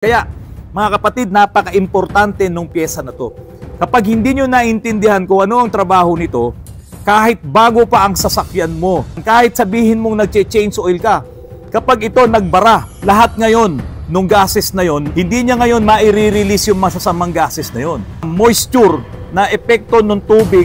Kaya, mga kapatid, napaka-importante nung pyesa na to. Kapag hindi nyo naintindihan kung ano ang trabaho nito, kahit bago pa ang sasakyan mo, kahit sabihin mong nag-change oil ka, kapag ito nagbara, lahat ngayon nung gases na yon, hindi niya ngayon maire-release yung masasamang gases na yon. Moisture na epekto ng tubig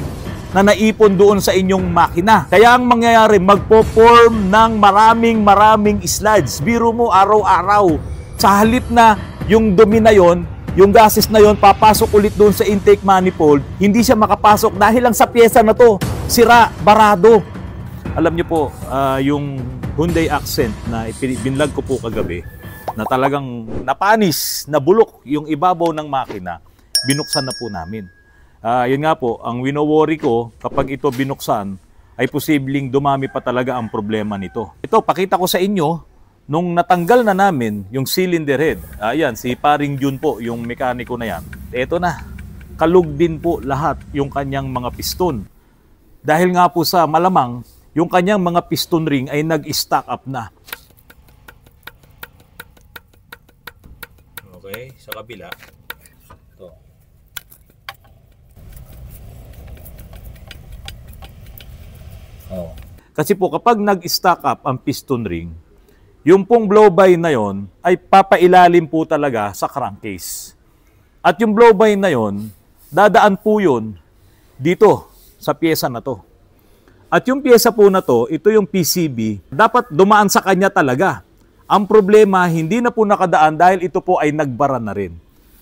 na naipon doon sa inyong makina. Kaya ang mangyayari, magpo-form ng maraming sludge. Biro mo araw-araw. Sa halip na yung dumi na yon, yung gases na yon, papasok ulit doon sa intake manifold, hindi siya makapasok dahil lang sa pyesa na to, sira, barado. Alam niyo po, yung Hyundai Accent na binlog ko po kagabi, na talagang napanis, nabulok yung ibabaw ng makina, binuksan na po namin. Yun nga po, ang wino-worry ko, kapag ito binuksan, ay posibleng dumami pa talaga ang problema nito. Ito, pakita ko sa inyo, nung natanggal na namin yung cylinder head, ayan, si Paring Jun po, yung mekaniko na yan, eto na, kalug din po lahat yung kanyang mga piston. Dahil nga po sa malamang, yung kanyang mga piston ring ay nag-stack up na. Okay, sa kabila. Ito. Oh. Kasi po kapag nag-stack up ang piston ring, yung pong blow-by na yon ay papailalim po talaga sa crankcase. At yung blow-by na yon, dadaan po yun dito sa pyesa na to. At yung pyesa po na to, ito yung PCB, dapat dumaan sa kanya talaga. Ang problema, hindi na po nakadaan dahil ito po ay nagbara na rin.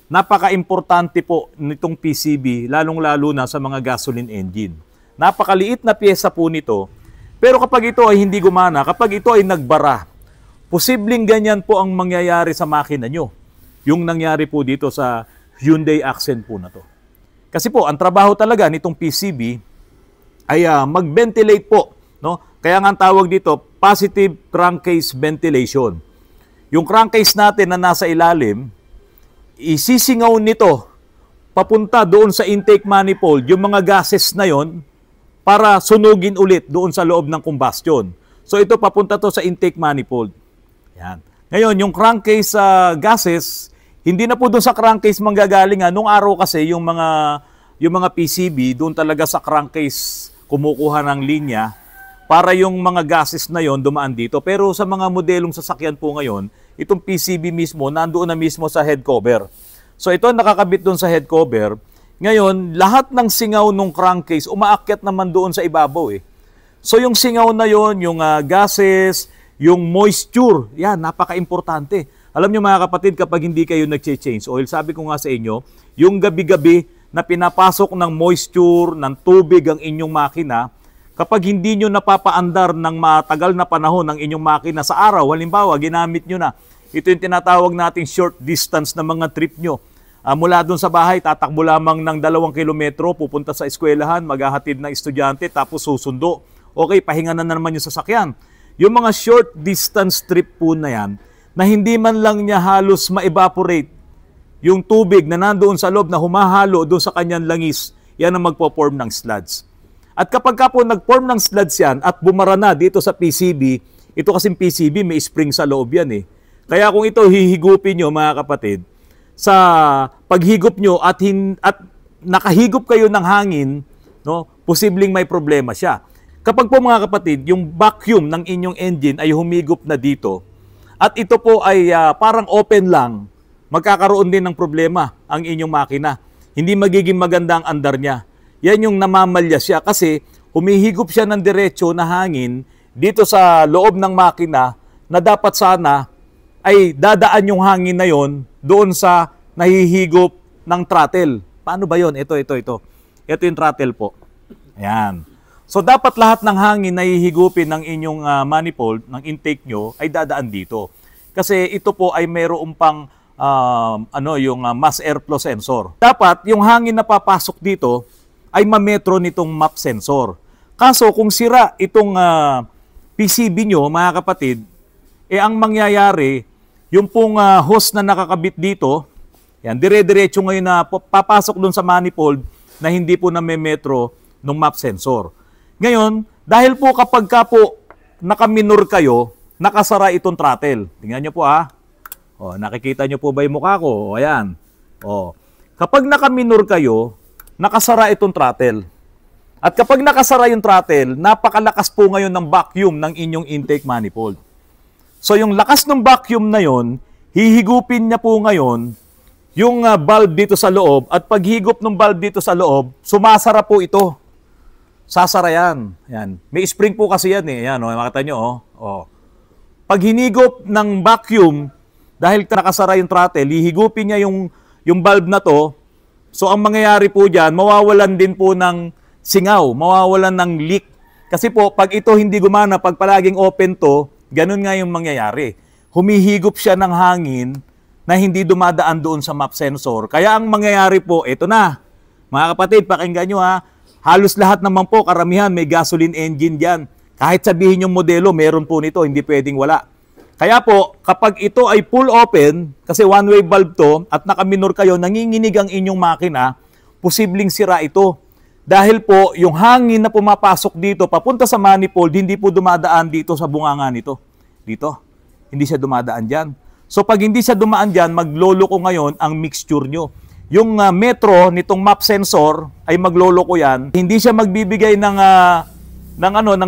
Napaka-importante po nitong PCB, lalong-lalo na sa mga gasoline engine. Napakaliit na pyesa po nito, pero kapag ito ay hindi gumana, kapag ito ay nagbara, posibleng ganyan po ang mangyayari sa makina nyo. Yung nangyari po dito sa Hyundai Accent po na to. Kasi po, ang trabaho talaga nitong PCB ay mag-ventilate po. No? Kaya nga ang tawag dito, positive crankcase ventilation. Yung crankcase natin na nasa ilalim, isisingaw nito papunta doon sa intake manifold, yung mga gases na yon para sunugin ulit doon sa loob ng combustion. So ito papunta to sa intake manifold. Yan. Ngayon, yung crankcase gases, hindi na po doon sa crankcase manggagaling. Nung araw kasi, yung mga PCB, doon talaga sa crankcase kumukuha ng linya para yung mga gases na yon dumaan dito. Pero sa mga modelong sasakyan po ngayon, itong PCB mismo, nandoon na mismo sa head cover. So ito nakakabit doon sa head cover. Ngayon, lahat ng singaw ng crankcase, umaakyat naman doon sa ibabaw. So yung singaw na yon, yung gases, yung moisture, yan, napaka-importante. Alam nyo mga kapatid, kapag hindi kayo nag-change oil, sabi ko nga sa inyo, yung gabi-gabi na pinapasok ng moisture, ng tubig ang inyong makina, kapag hindi nyo napapaandar ng matagal na panahon ng inyong makina sa araw, halimbawa, ginamit nyo na, ito yung tinatawag nating short distance na mga trip nyo. Mula doon sa bahay, tatakbo lamang ng 2 kilometro, pupunta sa eskwelahan, maghahatid ng estudyante, tapos susundo. Okay, pahinga na naman yung sasakyan. Yung mga short distance trip po na yan, na hindi man lang niya halos ma-evaporate yung tubig na nandoon sa loob na humahalo doon sa kanyang langis, yan ang magpo-form ng sludge. At kapag ka po nag-form ng sludge yan at bumara na dito sa PCB, ito kasing PCB may spring sa loob yan . Kaya kung ito hihigupin nyo mga kapatid, sa paghigop nyo at nakahigop kayo ng hangin, no, posibleng may problema siya. Kapag po mga kapatid, yung vacuum ng inyong engine ay humigop na dito at ito po ay parang open lang, magkakaroon din ng problema ang inyong makina. Hindi magiging maganda ang andar niya. Yan yung namamalya siya kasi humihigop siya ng diretso na hangin dito sa loob ng makina na dapat sana ay dadaan yung hangin na yon doon sa nahihigop ng throttle. Paano ba yon? Ito. Ito yung throttle po. Ayan. So dapat lahat ng hangin na hihigupin ng inyong manifold, ng intake nyo, ay dadaan dito. Kasi ito po ay mayroon pang yung mass airflow sensor. Dapat yung hangin na papasok dito ay mametro nitong map sensor. Kaso kung sira itong PCB nyo, mga kapatid, ang mangyayari, yung pong hose na nakakabit dito, yan, dire-diretso ngayon na papasok doon sa manifold na hindi po na metro ng map sensor. Ngayon, dahil po kapag ka po nakaminor kayo, nakasara itong throttle. Tingnan nyo po . O, nakikita nyo po ba yung mukha ko? O, ayan. O, kapag nakaminor kayo, nakasara itong throttle. At kapag nakasara yung throttle, napakalakas po ngayon ng vacuum ng inyong intake manifold. So, yung lakas ng vacuum na yon, hihigupin niya po ngayon yung valve dito sa loob. At paghigop ng valve dito sa loob, sumasara po ito. Sasara yan. Ayan. May spring po kasi yan eh. Ayan, makita nyo. O. Pag hinigop ng vacuum, dahil nakasara yung throttle, hihigupin niya yung valve na to. So, ang mangyayari po dyan, mawawalan din po ng singaw, mawawalan ng leak. Kasi po, pag ito hindi gumana, pag palaging open to, ganun nga yung mangyayari. Humihigop siya ng hangin na hindi dumadaan doon sa map sensor. Kaya ang mangyayari po, ito na. Mga kapatid, pakinggan nyo ha. Halos lahat naman po, karamihan, may gasoline engine dyan. Kahit sabihin yung modelo, meron po nito, hindi pwedeng wala. Kaya po, kapag ito ay full open, kasi one-way valve to, at nakaminor kayo, nanginginig ang inyong makina, posibleng sira ito. Dahil po, yung hangin na pumapasok dito, papunta sa manifold, hindi po dumadaan dito sa bunganga nito. Dito. Hindi siya dumadaan dyan. So, pag hindi siya dumaan dyan, magloloko ngayon ang mixture nyo. Yung metro nitong map sensor ay magloloko yan. Hindi siya magbibigay ng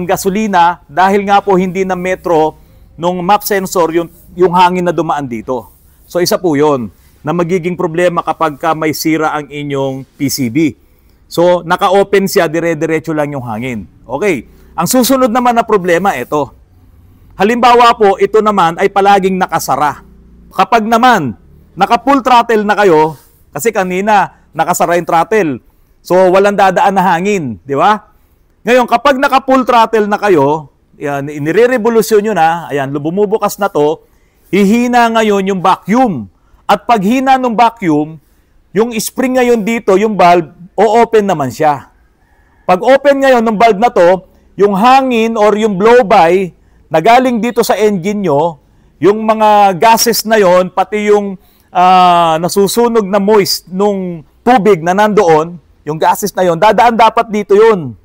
gasolina dahil nga po hindi na metro nung map sensor yung hangin na dumaan dito. So, isa po yun na magiging problema kapag may sira ang inyong PCB. So, naka-open siya, dire-diretso lang yung hangin. Okay. Ang susunod naman na problema, ito. Halimbawa po, ito naman ay palaging nakasara. Kapag naman, naka-full throttle na kayo, kasi kanina, nakasara yung throttle. So, walang dadaan na hangin. Di ba? Ngayon, kapag naka-full throttle na kayo, yan, inire-revolusyon nyo na, ayan, bumubukas na to, hihina ngayon yung vacuum. At pag hina ng vacuum, yung spring ngayon dito, yung valve, o-open naman siya. Pag open ngayon ng valve na to, yung hangin or yung blow-by na galing dito sa engine nyo, yung mga gases na yon, pati yung nasusunog na moist nung tubig na nandoon, yung gases na yon, dadaan dapat dito yun.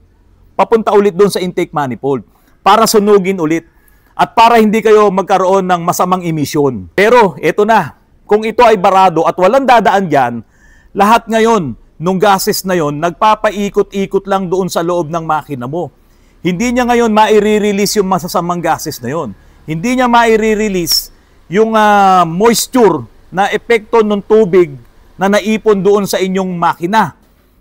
Papunta ulit doon sa intake manifold para sunugin ulit at para hindi kayo magkaroon ng masamang emission. Pero ito na, kung ito ay barado at walang dadaan dyan, lahat ngayon nung gases na yon, nagpapaikot-ikot lang doon sa loob ng makina mo. Hindi niya ngayon maire-release yung masasamang gases na yon. Hindi niya maire-release yung moisture na epekto ng tubig na naipon doon sa inyong makina.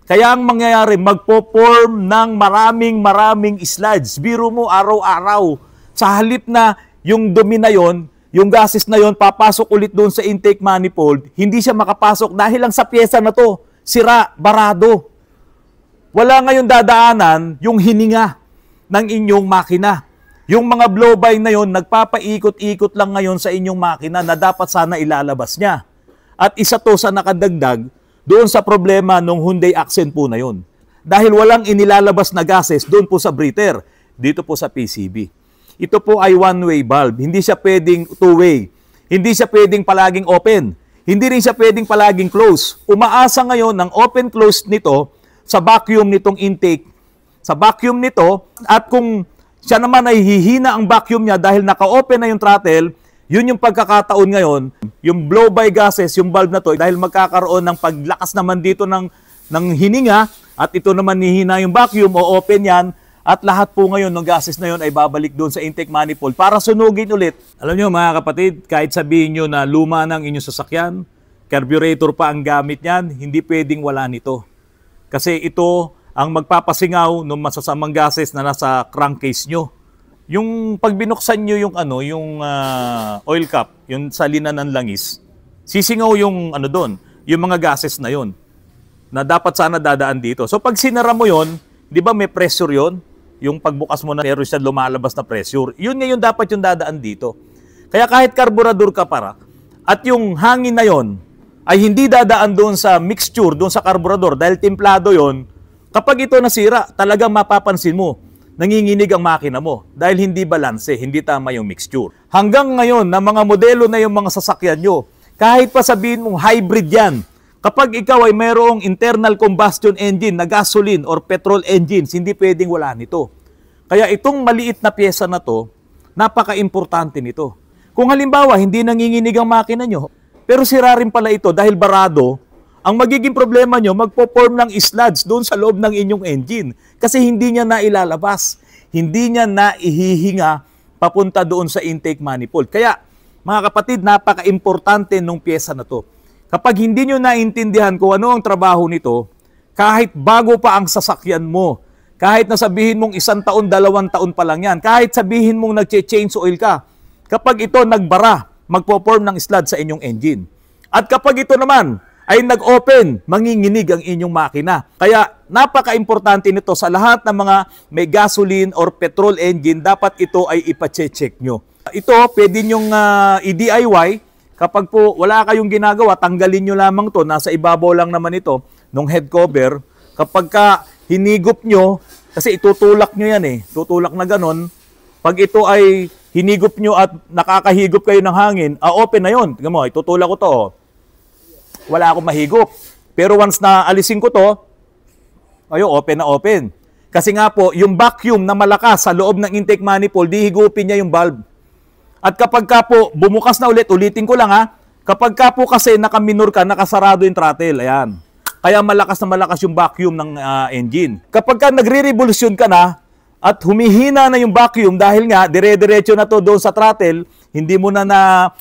Kaya ang mangyayari, magpo-form ng maraming sludge. Biro mo araw-araw. Sa halip na yung dumi na yon, yung gases na yon, papasok ulit doon sa intake manifold, hindi siya makapasok dahil lang sa pyesa na to. Sira, barado. Wala ngayon dadaanan yung hininga ng inyong makina. Yung mga blow-by na yon, nagpapaikot-ikot lang ngayon sa inyong makina na dapat sana ilalabas niya. At isa to sa nakadagdag doon sa problema ng Hyundai Accent po na yon. Dahil walang inilalabas na gases doon po sa breather, dito po sa PCB. Ito po ay one-way valve. Hindi siya pwedeng two-way. Hindi siya pwedeng palaging open. Hindi rin siya pwedeng palaging close. Umaasa ngayon ng open-close nito sa vacuum nitong intake. Sa vacuum nito, at kung siya naman ay hihina ang vacuum niya dahil naka-open na yung throttle, yun yung pagkakataon ngayon, yung blow-by gases, yung valve na to, dahil magkakaroon ng paglakas naman dito ng hininga, at ito naman hihina yung vacuum o open yan, at lahat po ngayon ng gases na yun ay babalik doon sa intake manifold para sunugin ulit. Alam nyo mga kapatid, kahit sabihin nyo na luma ng inyong sasakyan, carburetor pa ang gamit niyan, hindi pwedeng wala nito. Kasi ito ang magpapasingaw ng masasamang gases na nasa crankcase nyo. Yung pag binuksan nyo yung oil cap, yung salinan ng langis, sisingaw yung doon, yung mga gases na yon na dapat sana dadaan dito. So pag sinara mo yon, di ba may pressure yon? Yung pagbukas mo na meron siya lumalabas na pressure. Yun ngayon dapat yung dadaan dito. Kaya kahit karburador ka para, at yung hangin na yon ay hindi dadaan doon sa mixture, doon sa karburador dahil templado yon. Kapag ito nasira, talagang mapapansin mo, nanginginig ang makina mo dahil hindi balanse, hindi tama yung mixture. Hanggang ngayon, na mga modelo na yung mga sasakyan nyo, kahit pa sabihin mong hybrid yan, kapag ikaw ay mayroong internal combustion engine na gasoline or petrol engines, hindi pwedeng wala nito. Kaya itong maliit na pyesa na to, napaka-importante nito. Kung halimbawa, hindi nanginginig ang makina nyo, pero sira rin pala ito dahil barado, ang magiging problema nyo, magpo-form ng sludge doon sa loob ng inyong engine. Kasi hindi niya na ilalabas. Hindi niya na ihihinga papunta doon sa intake manifold. Kaya, mga kapatid, napaka-importante nung pyesa na to. Kapag hindi nyo naintindihan kung ano ang trabaho nito, kahit bago pa ang sasakyan mo, kahit na sabihin mong 1 taon, 2 taon pa lang yan, kahit sabihin mong nag-change oil ka, kapag ito nagbara, magpo-form ng sludge sa inyong engine. At kapag ito naman ay nag-open, manginginig ang inyong makina. Kaya napaka-importante nito sa lahat ng mga may gasoline or petrol engine, dapat ito ay ipache-check nyo. Ito, pwede nyong i-DIY. Kapag po wala kayong ginagawa, tanggalin nyo lamang to. Nasa ibabaw lang naman ito, nung head cover. Kapag ka hinigop nyo, kasi itutulak nyo yan tutulak na ganon. Pag ito ay hinigop nyo at nakakahigop kayo ng hangin, open na yun. Tingnan mo, itutulak ko to. Wala akong mahigop. Pero once na alisin ko to, open na open. Kasi nga po, yung vacuum na malakas sa loob ng intake manifold, dihigupin niya yung valve. At kapag ka po, bumukas na ulitin ko lang kapag ka po kasi nakaminor ka, nakasarado yung throttle, ayan. Kaya malakas na malakas yung vacuum ng engine. Kapag ka nagre-revolusyon ka na, at humihina na yung vacuum dahil nga dire-diretso na to doon sa throttle, hindi mo na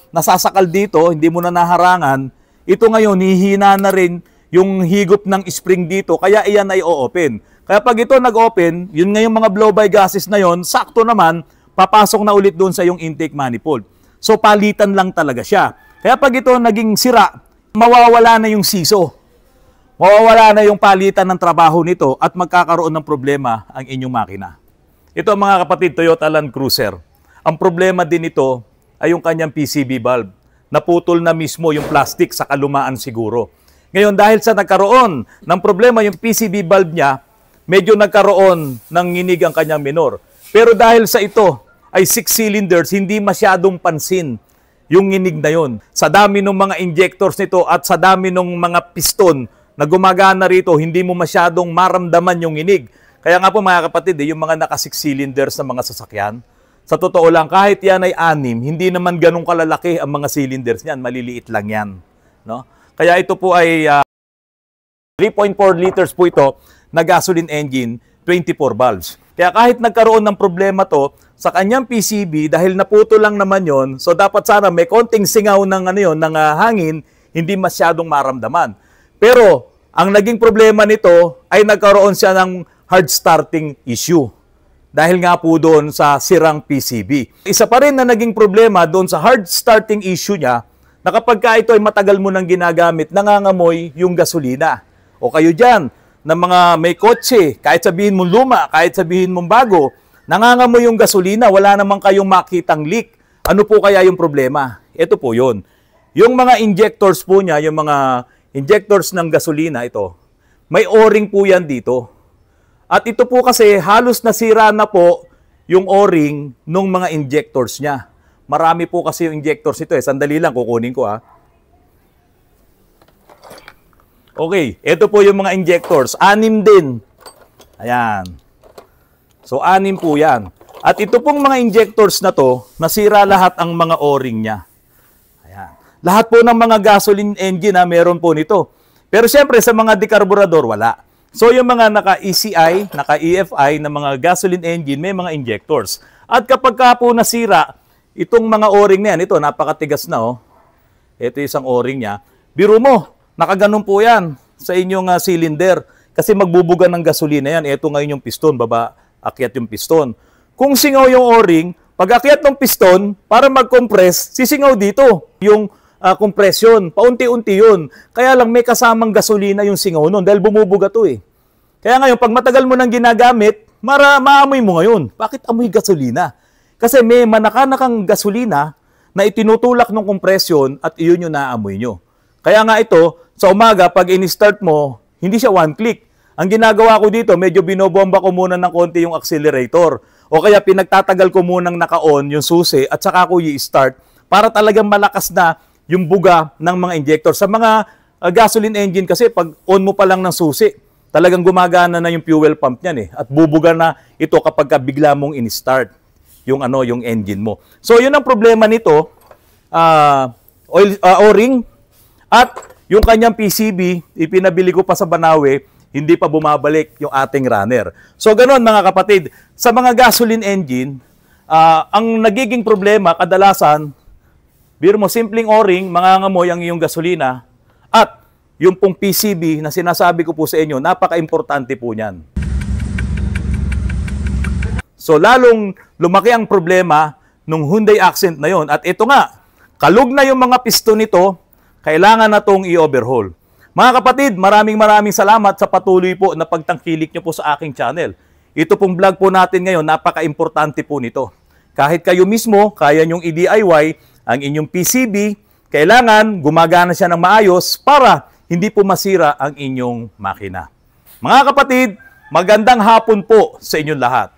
nasasakal dito, hindi mo na naharangan, ito ngayon hihina na rin yung higop ng spring dito, kaya iyan ay o-open. Kaya pag ito nag-open, yun nga yung mga blow-by gases na yon, sakto naman, papasok na ulit doon sa yung intake manifold. So palitan lang talaga siya. Kaya pag ito naging sira, mawawala na yung siso. Mawawala na yung palitan ng trabaho nito at magkakaroon ng problema ang inyong makina. Ito mga kapatid, Toyota Land Cruiser. Ang problema din ito ay yung kanyang PCV valve. Naputol na mismo yung plastic sa kalumaan siguro. Ngayon dahil sa nagkaroon ng problema yung PCV valve niya, medyo nagkaroon ng nginig ang kanyang minor. Pero dahil sa ito ay 6 cylinders, hindi masyadong pansin yung nginig na yon. Sa dami ng mga injectors nito at sa dami ng mga piston na gumagana rito, hindi mo masyadong maramdaman yung nginig. Kaya nga po mga kapatid, yung mga naka 6 cylinders na mga sasakyan, sa totoo lang, kahit yan ay 6, hindi naman ganun kalalaki ang mga cylinders niyan, maliliit lang yan. No? Kaya ito po ay 3.4 liters po ito na gasoline engine, 24 valves. Kaya kahit nagkaroon ng problema to sa kanyang PCB, dahil naputo lang naman yon, so dapat sana may konting singaw ng, ng hangin, hindi masyadong maramdaman. Pero ang naging problema nito ay nagkaroon siya ng hard starting issue. Dahil nga po doon sa sirang PCB. Isa pa rin na naging problema doon sa hard starting issue niya, na kapag ka ito ay matagal mo nang ginagamit, nangangamoy yung gasolina. O kayo dyan, na mga may kotse, kahit sabihin mong luma, kahit sabihin mong bago, nangangamoy yung gasolina, wala namang kayong makitang leak. Ano po kaya yung problema? Ito po yun. Yung mga injectors po niya, yung mga injectors ng gasolina, ito, may o-ring po yan dito. At ito po kasi halos nasira na po yung o-ring ng mga injectors niya. Marami po kasi yung injectors ito Sandali lang, kukunin ko Okay, ito po yung mga injectors. 6 din. Ayan. So 6 po yan. At ito pong mga injectors na to, nasira lahat ang mga o-ring niya. Ayan. Lahat po ng mga gasoline engine meron po nito. Pero siyempre sa mga dekarburador, wala. So yung mga naka-ECI, naka-EFI na mga gasoline engine, may mga injectors. At kapag ka po nasira, itong mga o-ring na yan, ito napakatigas na Ito isang o-ring niya. Biro mo, nakaganon po yan sa inyong cylinder. Kasi magbubuga ng gasolina yan. Ito ngayon yung piston, baba, akyat yung piston. Kung singaw yung o-ring, pag akyat ng piston, para mag-compress, sisingaw dito yung compression. Paunti-unti yun. Kaya lang may kasamang gasolina yung singaw nun dahil bumubuga to Kaya ngayon, pag matagal mo nang ginagamit, maamoy mo ngayon. Bakit amoy gasolina? Kasi may manakanakang gasolina na itinutulak ng compression at iyon yung naamoy nyo. Kaya nga ito, sa umaga, pag in-start mo, hindi siya one click. Ang ginagawa ko dito, medyo binobomba ko muna ng konti yung accelerator. O kaya pinagtatagal ko munang naka-on yung susi at saka ko i-start para talagang malakas na yung buga ng mga injector. Sa mga gasoline engine kasi, pag on mo pa lang ng susi, talagang gumagana na yung fuel pump niyan at bubuga na ito kapag bigla mong in-start yung yung engine mo. So yun ang problema nito. O-ring, at yung kanyang PCB, ipinabili ko pa sa Banawe, hindi pa bumabalik yung ating runner. So ganoon mga kapatid, sa mga gasoline engine, ang nagiging problema kadalasan, biro mo, simpleng O-ring, mangangamoy ang iyong gasolina, at yung pong PCB na sinasabi ko po sa inyo, napaka-importante po niyan. So lalong lumaki ang problema nung Hyundai Accent na yon. At ito nga, kalug na yung mga piston nito, kailangan na itong i-overhaul. Mga kapatid, maraming salamat sa patuloy po na pagtangkilik nyo po sa aking channel. Ito pong vlog po natin ngayon, napaka-importante po nito. Kahit kayo mismo, kaya nyong i-DIY ang inyong PCB, kailangan gumagana siya ng maayos para hindi po masira ang inyong makina. Mga kapatid, magandang hapon po sa inyong lahat.